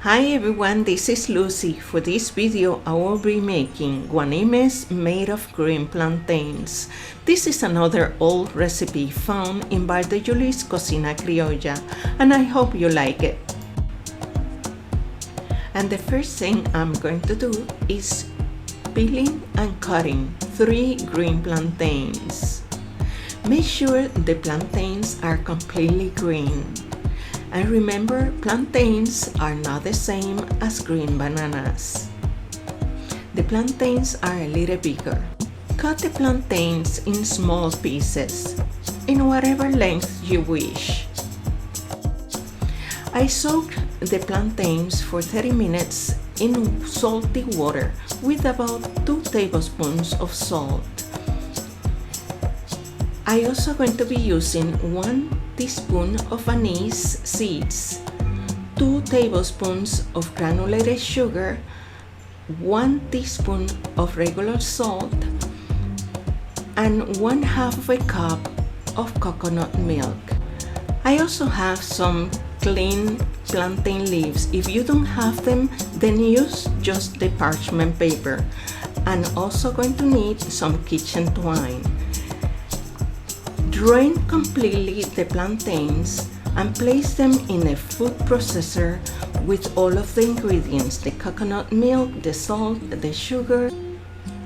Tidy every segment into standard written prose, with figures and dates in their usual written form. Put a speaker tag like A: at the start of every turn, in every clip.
A: Hi everyone, this is Lucy. For this video I will be making guanimes made of green plantains. This is another old recipe found in Valdejuli's Cocina Criolla and I hope you like it. And the first thing I'm going to do is peeling and cutting 3 green plantains. Make sure the plantains are completely green. And remember, plantains are not the same as green bananas. The plantains are a little bigger. Cut the plantains in small pieces, in whatever length you wish. I soaked the plantains for 30 minutes in salty water with about 2 tablespoons of salt. I also going to be using 1 teaspoon of anise seeds, 2 tablespoons of granulated sugar, 1 teaspoon of regular salt, and 1/2 cup of coconut milk. I also have some clean plantain leaves. If you don't have them, then use just the parchment paper. And also going to need some kitchen twine. Drain completely the plantains and place them in a food processor with all of the ingredients, the coconut milk, the salt, the sugar,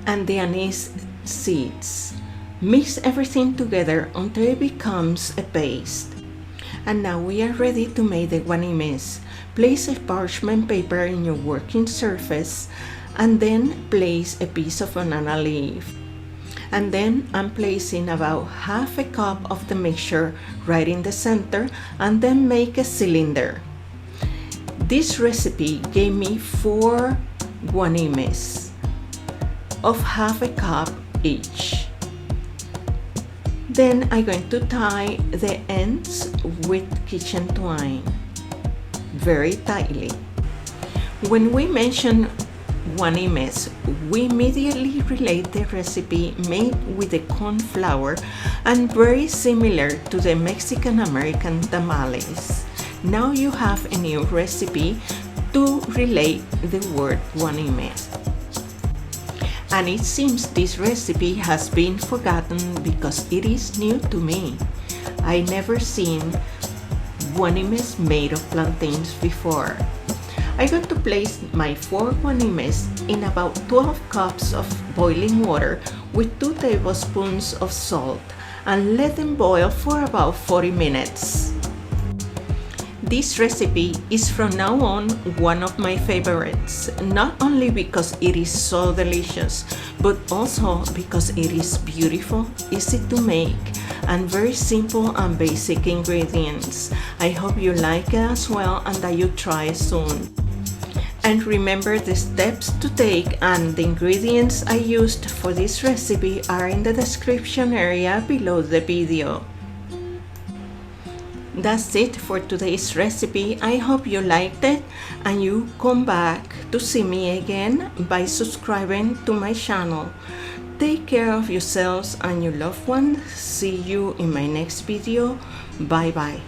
A: and the anise seeds. Mix everything together until it becomes a paste. And now we are ready to make the guanimes. Place a parchment paper in your working surface and then place a piece of banana leaf. And then I'm placing about 1/2 cup of the mixture right in the center and then make a cylinder. This recipe gave me 4 guanimes of 1/2 cup each. Then I'm going to tie the ends with kitchen twine very tightly. When we mention guanimes, we immediately relate the recipe made with the corn flour and very similar to the Mexican-American tamales. Now you have a new recipe to relate the word guanimes. And it seems this recipe has been forgotten because it is new to me. I never seen guanimes made of plantains before. I'm going to place my 4 guanimes in about 12 cups of boiling water with 2 tablespoons of salt and let them boil for about 40 minutes. This recipe is from now on one of my favorites, not only because it is so delicious, but also because it is beautiful, easy to make, and very simple and basic ingredients. I hope you like it as well and that you try it soon. And remember, the steps to take and the ingredients I used for this recipe are in the description area below the video. That's it for today's recipe. I hope you liked it and you come back to see me again by subscribing to my channel. Take care of yourselves and your loved ones. See you in my next video. Bye bye.